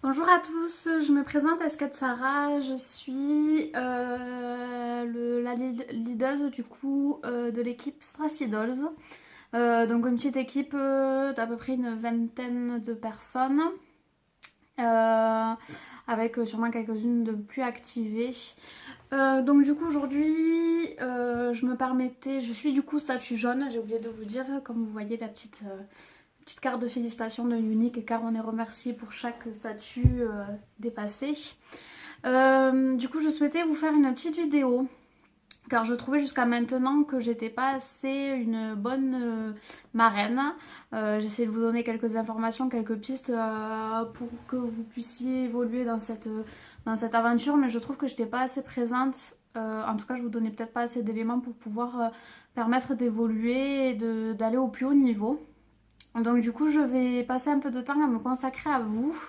Bonjour à tous, je me présente Escat Sarah, je suis la leader du coup de l'équipe Strassy Dolls. Donc une petite équipe d'à peu près une vingtaine de personnes, euh, avec sûrement quelques-unes de plus activées. Donc du coup aujourd'hui je me permettais, je suis du coup statut jaune, j'ai oublié de vous dire, comme vous voyez la petite carte de félicitations de Unique car on est remercié pour chaque statut dépassé. Du coup je souhaitais vous faire une petite vidéo car je trouvais jusqu'à maintenant que j'étais pas assez une bonne marraine. J'essaie de vous donner quelques informations, quelques pistes pour que vous puissiez évoluer dans cette aventure, mais je trouve que je n'étais pas assez présente. En tout cas, je vous donnais peut-être pas assez d'éléments pour pouvoir permettre d'évoluer et d'aller au plus haut niveau. Donc du coup, je vais passer un peu de temps à me consacrer à vous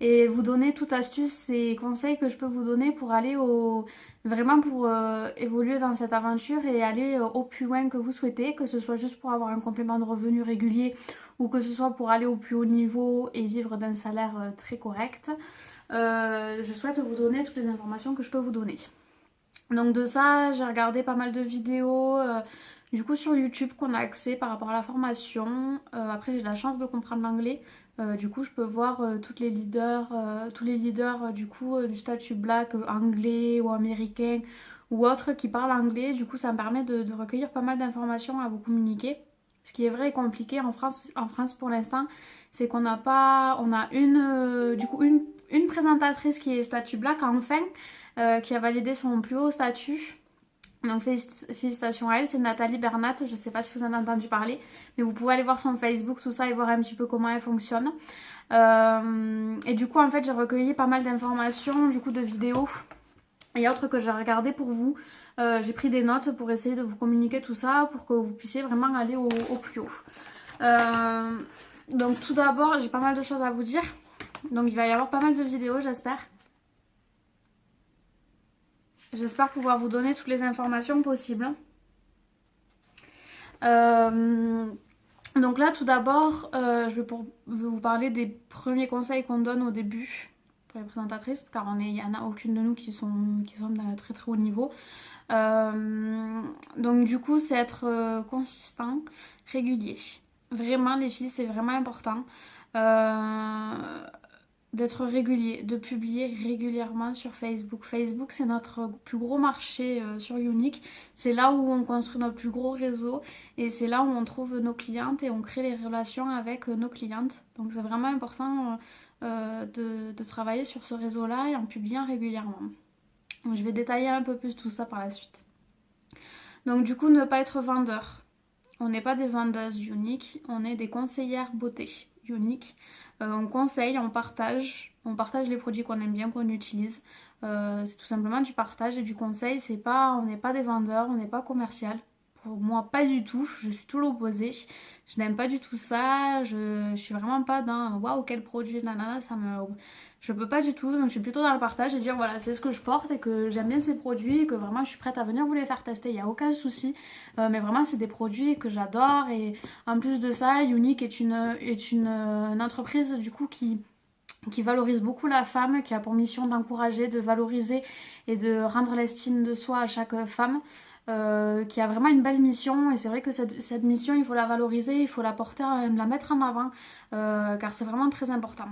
et vous donner toute astuce et conseils que je peux vous donner pour aller vraiment pour évoluer dans cette aventure et aller au plus loin que vous souhaitez, que ce soit juste pour avoir un complément de revenu régulier ou que ce soit pour aller au plus haut niveau et vivre d'un salaire très correct. Je souhaite vous donner toutes les informations que je peux vous donner. Donc de ça, j'ai regardé pas mal de vidéos du coup sur YouTube qu'on a accès par rapport à la formation. Après j'ai la chance de comprendre l'anglais. Du coup je peux voir tous les leaders du coup du statut black anglais ou américain ou autres qui parlent anglais. Du coup ça me permet de recueillir pas mal d'informations à vous communiquer. Ce qui est vrai et compliqué en France pour l'instant, c'est qu'on n'a pas, on a une présentatrice qui est statut black enfin, qui a validé son plus haut statut. Donc félicitations à elle, c'est Nathalie Bernat, je ne sais pas si vous en avez entendu parler, mais vous pouvez aller voir son Facebook, tout ça, et voir un petit peu comment elle fonctionne. Et du coup, en fait, j'ai recueilli pas mal d'informations, du coup, de vidéos et autres que j'ai regardé pour vous. J'ai pris des notes pour essayer de vous communiquer tout ça, pour que vous puissiez vraiment aller au plus haut. Donc tout d'abord, j'ai pas mal de choses à vous dire. Donc il va y avoir pas mal de vidéos, j'espère. J'espère pouvoir vous donner toutes les informations possibles. Donc là, tout d'abord, je vais vous parler des premiers conseils qu'on donne au début pour les présentatrices, car il n'y en a aucune de nous qui sont d'un très très haut niveau. Donc du coup, c'est être consistant, régulier. Vraiment, les filles, c'est vraiment important. D'être régulier, de publier régulièrement sur Facebook. Facebook, c'est notre plus gros marché sur Unique. C'est là où on construit notre plus gros réseau et c'est là où on trouve nos clientes et on crée les relations avec nos clientes. Donc c'est vraiment important de travailler sur ce réseau-là et en publiant régulièrement. Donc, je vais détailler un peu plus tout ça par la suite. Donc du coup, ne pas être vendeur. On n'est pas des vendeuses Unique, on est des conseillères beauté Unique. On conseille, on partage les produits qu'on aime bien, qu'on utilise. C'est tout simplement du partage et du conseil. On n'est pas des vendeurs, on n'est pas commercial. Pour moi, pas du tout. Je suis tout l'opposé. Je n'aime pas du tout ça. Je suis vraiment pas dans waouh, quel produit, nanana, je peux pas du tout. Donc, je suis plutôt dans le partage et dire voilà, c'est ce que je porte et que j'aime bien ces produits et que vraiment je suis prête à venir vous les faire tester. Il n'y a aucun souci. Mais vraiment, c'est des produits que j'adore et en plus de ça, Unique est une entreprise du coup qui valorise beaucoup la femme, qui a pour mission d'encourager, de valoriser et de rendre l'estime de soi à chaque femme. Qui a vraiment une belle mission et c'est vrai que cette mission il faut la valoriser, il faut la porter, la mettre en avant car c'est vraiment très important.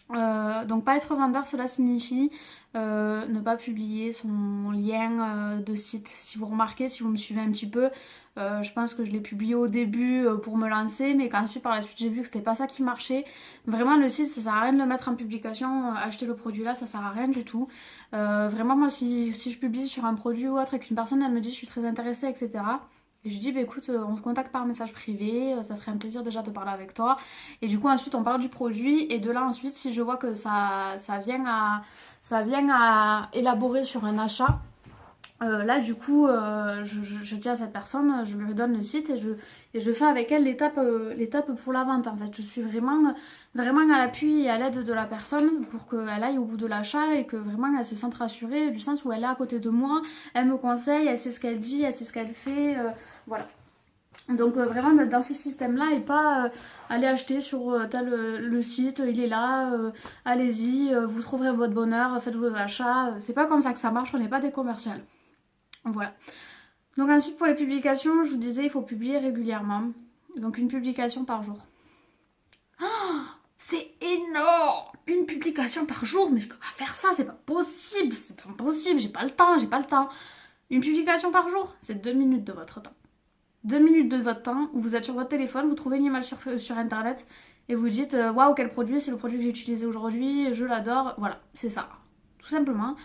Donc pas être vendeur, cela signifie ne pas publier son lien de site. Si vous remarquez, si vous me suivez un petit peu, je pense que je l'ai publié au début pour me lancer, mais qu'ensuite par la suite j'ai vu que c'était pas ça qui marchait. Vraiment le site, ça sert à rien de le mettre en publication, acheter le produit là, ça sert à rien du tout. Vraiment moi si je publie sur un produit ou autre et qu'une personne elle me dit je suis très intéressée, etc. Et je lui dis, bah écoute, on se contacte par message privé, ça ferait un plaisir déjà de parler avec toi. Et du coup, ensuite, on parle du produit. Et de là, ensuite, si je vois que ça vient à élaborer sur un achat, là, du coup, je dis à cette personne, je lui donne le site et je fais avec elle l'étape pour la vente. En fait, je suis vraiment à l'appui et à l'aide de la personne pour qu'elle aille au bout de l'achat et que vraiment elle se sente rassurée du sens où elle est à côté de moi, elle me conseille, elle sait ce qu'elle dit, elle sait ce qu'elle fait, voilà. Donc vraiment dans ce système-là et pas aller acheter sur le site, il est là, allez-y, vous trouverez votre bonheur, faites vos achats. C'est pas comme ça que ça marche, on n'est pas des commerciales. Voilà. Donc ensuite pour les publications, je vous disais, il faut publier régulièrement. Donc une publication par jour. Oh, c'est énorme! Une publication par jour, mais je peux pas faire ça, c'est pas possible, j'ai pas le temps. Une publication par jour, c'est 2 minutes de votre temps. 2 minutes de votre temps où vous êtes sur votre téléphone, vous trouvez une image sur internet et vous dites waouh, quel produit, c'est le produit que j'ai utilisé aujourd'hui, je l'adore. Voilà, c'est ça, tout simplement.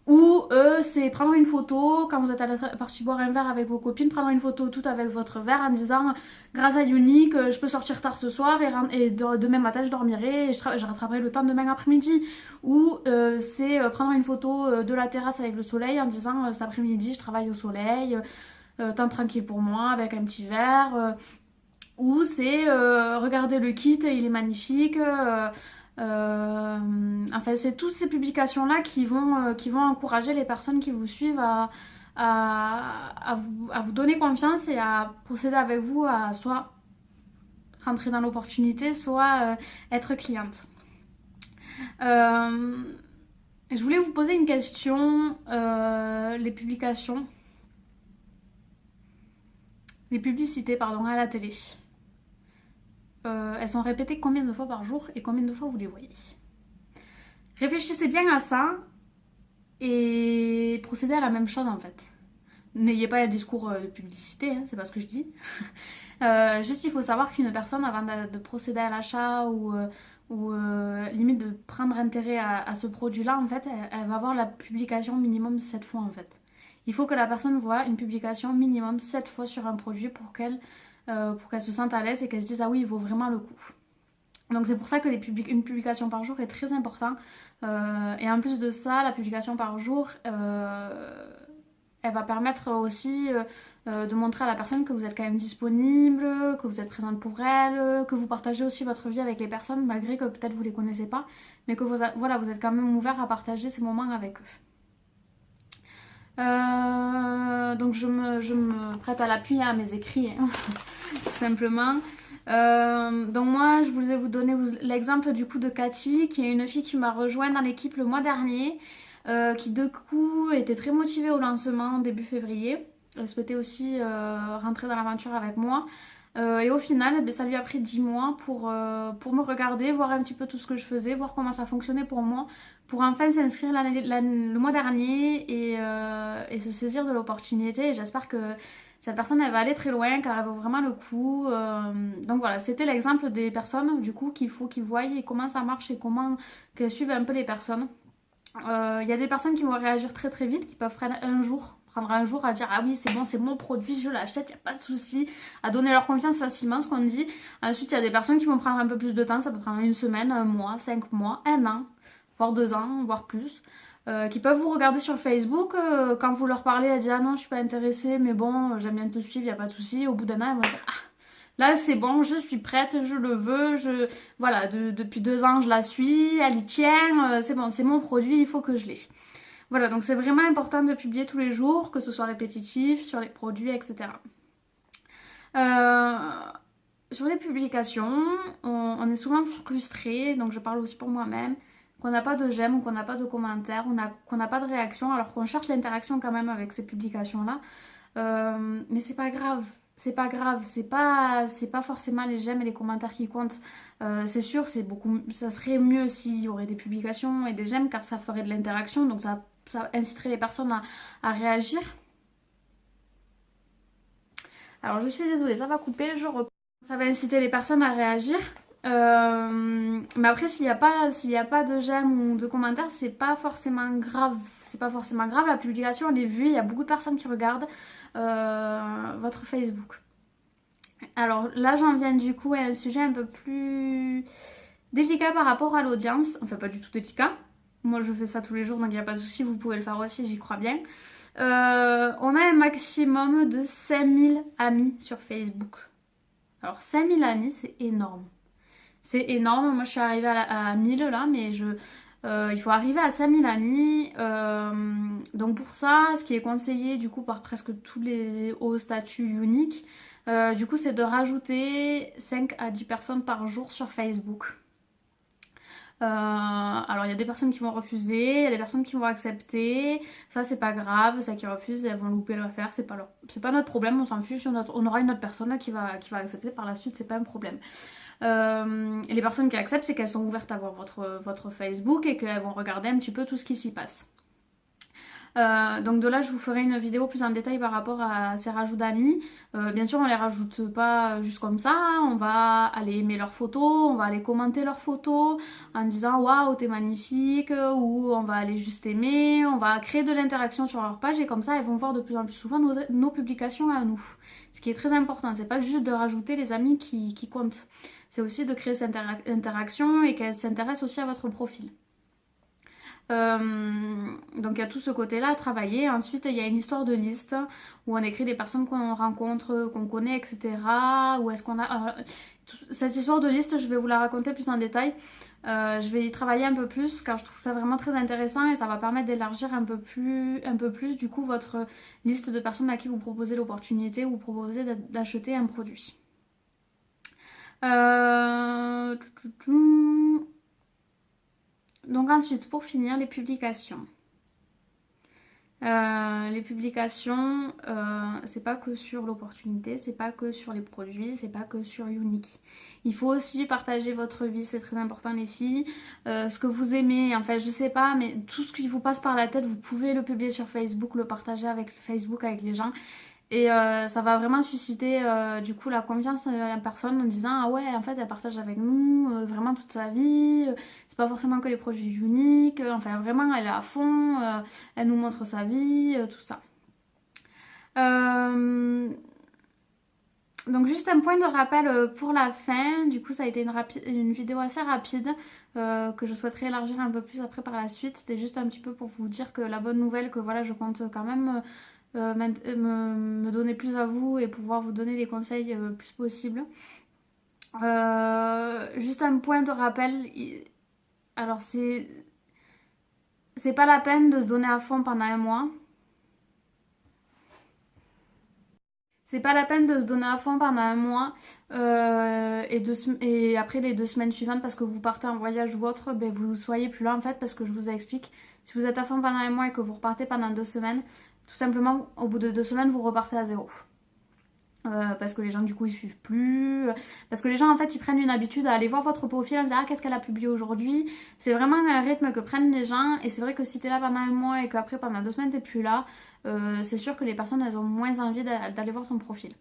Ou c'est prendre une photo quand vous êtes à la partie boire un verre avec vos copines, prendre une photo toute avec votre verre en disant grâce à Unique, je peux sortir tard ce soir et demain matin je dormirai et je rattraperai le temps demain après-midi. Ou c'est prendre une photo de la terrasse avec le soleil en disant cet après-midi je travaille au soleil, temps tranquille pour moi avec un petit verre. Ou c'est regarder le kit, il est magnifique. Enfin, c'est toutes ces publications-là qui vont encourager les personnes qui vous suivent à vous donner confiance et à procéder avec vous à soit rentrer dans l'opportunité, soit être cliente. Je voulais vous poser une question. Les publicités, pardon, à la télé. Elles sont répétées combien de fois par jour et combien de fois vous les voyez? Réfléchissez bien à ça et procédez à la même chose en fait. N'ayez pas un discours de publicité, hein, c'est pas ce que je dis. Juste il faut savoir qu'une personne avant de procéder à l'achat ou limite de prendre intérêt à ce produit-là, en fait, elle va voir la publication minimum 7 fois en fait. Il faut que la personne voit une publication minimum 7 fois sur un produit pour qu'elle se sente à l'aise et qu'elle se dise ah oui, il vaut vraiment le coup. Donc c'est pour ça que une publication par jour est très important. Et en plus de ça, la publication par jour, elle va permettre aussi de montrer à la personne que vous êtes quand même disponible, que vous êtes présente pour elle, que vous partagez aussi votre vie avec les personnes malgré que peut-être vous ne les connaissez pas, mais que vous êtes quand même ouvert à partager ces moments avec eux. Donc je me prête à l'appui à mes écrits, hein, tout simplement. Donc moi je voulais vous donner l'exemple du coup de Cathy, qui est une fille qui m'a rejoint dans l'équipe le mois dernier, qui de coup était très motivée au lancement début février. Elle souhaitait aussi rentrer dans l'aventure avec moi. Et au final, ça lui a pris 10 mois pour me regarder, voir un petit peu tout ce que je faisais, voir comment ça fonctionnait pour moi, pour enfin s'inscrire le mois dernier et se saisir de l'opportunité. Et j'espère que cette personne, elle va aller très loin car elle vaut vraiment le coup. Donc voilà, c'était l'exemple des personnes du coup qu'il faut qu'ils voient et comment ça marche et comment qu'elles suivent un peu les personnes. Il y a des personnes qui vont réagir très très vite, qui peuvent prendre un jour à dire ah oui c'est bon, c'est mon produit, je l'achète, il n'y a pas de souci, à donner leur confiance facilement, ce qu'on dit. Ensuite il y a des personnes qui vont prendre un peu plus de temps, ça peut prendre une semaine, un mois, 5 mois, un an, voire 2 ans, voire plus. Qui peuvent vous regarder sur Facebook, quand vous leur parlez, elles disent ah non je suis pas intéressée mais bon j'aime bien te suivre, il n'y a pas de souci. Au bout d'un an elles vont dire ah là c'est bon, je suis prête, je le veux, voilà, depuis 2 ans je la suis, elle y tient, c'est bon, c'est mon produit, il faut que je l'ai. Voilà, donc c'est vraiment important de publier tous les jours, que ce soit répétitif, sur les produits, etc. Sur les publications, on est souvent frustré, donc je parle aussi pour moi-même, qu'on n'a pas de j'aime ou qu'on n'a pas de commentaires, qu'on n'a pas de réaction, alors qu'on cherche l'interaction quand même avec ces publications-là. Mais c'est pas grave. C'est pas grave, c'est pas forcément les j'aime et les commentaires qui comptent. C'est sûr, ça serait mieux s'il y aurait des publications et des j'aime car ça ferait de l'interaction, donc ça inciterait les personnes à réagir. Alors je suis désolée, ça va couper, je reprends. Ça va inciter les personnes à réagir. Mais après, s'il n'y a pas de j'aime ou de commentaires, c'est pas forcément grave. C'est pas forcément grave, la publication elle est vue, il y a beaucoup de personnes qui regardent votre Facebook. Alors là, j'en viens du coup à un sujet un peu plus délicat par rapport à l'audience. Enfin, pas du tout délicat. Moi, je fais ça tous les jours, donc il n'y a pas de souci, vous pouvez le faire aussi, j'y crois bien. On a un maximum de 5000 amis sur Facebook. Alors 5000 amis, c'est énorme. C'est énorme, moi je suis arrivée à 1000 là, mais il faut arriver à 5000 amis. Donc pour ça, ce qui est conseillé du coup par presque tous les hauts statuts uniques, Du coup, c'est de rajouter 5 à 10 personnes par jour sur Facebook. Alors il y a des personnes qui vont refuser, il y a des personnes qui vont accepter, ça c'est pas grave, ça qui refusent, elles vont louper l'affaire, c'est pas notre problème, on s'en fiche, on aura une autre personne là qui va accepter par la suite, c'est pas un problème. Et les personnes qui acceptent, c'est qu'elles sont ouvertes à voir votre Facebook et qu'elles vont regarder un petit peu tout ce qui s'y passe. Donc de là je vous ferai une vidéo plus en détail par rapport à ces rajouts d'amis. Bien sûr on les rajoute pas juste comme ça, hein. On va aller aimer leurs photos, on va aller commenter leurs photos en disant waouh t'es magnifique, ou on va aller juste aimer, on va créer de l'interaction sur leur page et comme ça elles vont voir de plus en plus souvent nos publications à nous. Ce qui est très important, c'est pas juste de rajouter les amis qui comptent, c'est aussi de créer cette interaction et qu'elles s'intéressent aussi à votre profil. Donc il y a tout ce côté-là à travailler. Ensuite, il y a une histoire de liste où on écrit les personnes qu'on rencontre, qu'on connaît, etc. Où est-ce qu'on a... cette histoire de liste, je vais vous la raconter plus en détail. Je vais y travailler un peu plus car je trouve ça vraiment très intéressant et ça va permettre d'élargir un peu plus du coup votre liste de personnes à qui vous proposez l'opportunité ou vous proposez d'acheter un produit. Donc ensuite, pour finir, les publications. C'est pas que sur l'opportunité, c'est pas que sur les produits, c'est pas que sur Unique. Il faut aussi partager votre vie, c'est très important les filles. Ce que vous aimez, en fait, je sais pas, mais tout ce qui vous passe par la tête, vous pouvez le publier sur Facebook, le partager avec Facebook, avec les gens. Et ça va vraiment susciter du coup la confiance en la personne en disant ah ouais en fait elle partage avec nous vraiment toute sa vie, c'est pas forcément que les produits uniques, enfin vraiment elle est à fond, elle nous montre sa vie, tout ça. Donc juste un point de rappel pour la fin, du coup ça a été une vidéo assez rapide que je souhaiterais élargir un peu plus après par la suite. C'était juste un petit peu pour vous dire que la bonne nouvelle que voilà je compte quand même me donner plus à vous et pouvoir vous donner les conseils le plus possible. Juste un point de rappel, alors c'est pas la peine de se donner à fond pendant un mois. C'est pas la peine de se donner à fond pendant un mois et après les 2 semaines suivantes parce que vous partez en voyage ou autre, ben vous soyez plus là en fait parce que je vous explique. Si vous êtes à fond pendant un mois et que vous repartez pendant 2 semaines, tout simplement au bout de 2 semaines vous repartez à zéro. Parce que les gens du coup ils suivent plus, parce que les gens en fait ils prennent une habitude à aller voir votre profil et se dire ah qu'est-ce qu'elle a publié aujourd'hui. C'est vraiment un rythme que prennent les gens et c'est vrai que si t'es là pendant un mois et qu'après pendant 2 semaines t'es plus là, c'est sûr que les personnes elles ont moins envie d'aller voir ton profil.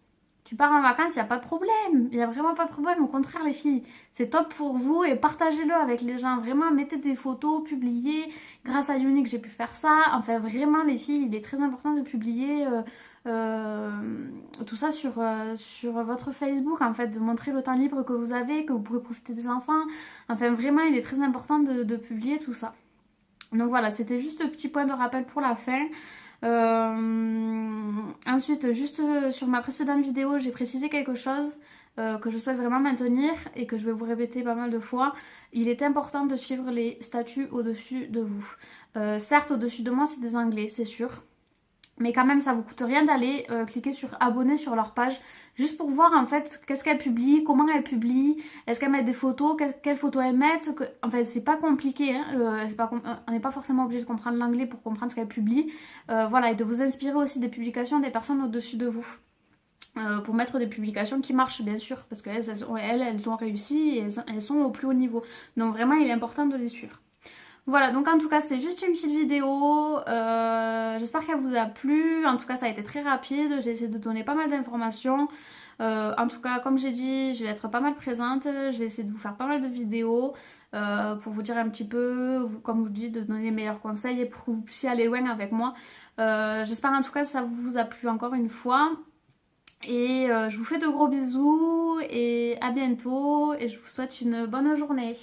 Tu pars en vacances, il n'y a pas de problème, il n'y a vraiment pas de problème, au contraire les filles, c'est top pour vous et partagez-le avec les gens, vraiment mettez des photos, publiez, grâce à Unique j'ai pu faire ça, enfin vraiment les filles il est très important de publier tout ça sur votre Facebook en fait, de montrer le temps libre que vous avez, que vous pourrez profiter des enfants, enfin vraiment il est très important de publier tout ça. Donc voilà, c'était juste le petit point de rappel pour la fin. Ensuite, juste sur ma précédente vidéo, j'ai précisé quelque chose que je souhaite vraiment maintenir et que je vais vous répéter pas mal de fois. Il est important de suivre les statuts au-dessus de vous. Certes, au-dessus de moi, c'est des anglais, c'est sûr. Mais quand même, ça vous coûte rien d'aller cliquer sur abonner sur leur page, juste pour voir en fait qu'est-ce qu'elles publient, comment elles publient, est-ce qu'elles mettent des photos, quelles photos elles mettent. Enfin, c'est pas compliqué, hein, on n'est pas forcément obligé de comprendre l'anglais pour comprendre ce qu'elles publient. Voilà, et de vous inspirer aussi des publications des personnes au-dessus de vous. Pour mettre des publications qui marchent bien sûr, parce qu'elles elles ont réussi et elles sont au plus haut niveau. Donc vraiment, il est important de les suivre. Voilà, donc en tout cas c'était juste une petite vidéo, j'espère qu'elle vous a plu, en tout cas ça a été très rapide, j'ai essayé de donner pas mal d'informations, en tout cas comme j'ai dit je vais être pas mal présente, je vais essayer de vous faire pas mal de vidéos pour vous dire un petit peu, comme je vous dis, de donner les meilleurs conseils et pour que vous puissiez aller loin avec moi. J'espère en tout cas que ça vous a plu encore une fois. Et je vous fais de gros bisous et à bientôt et je vous souhaite une bonne journée.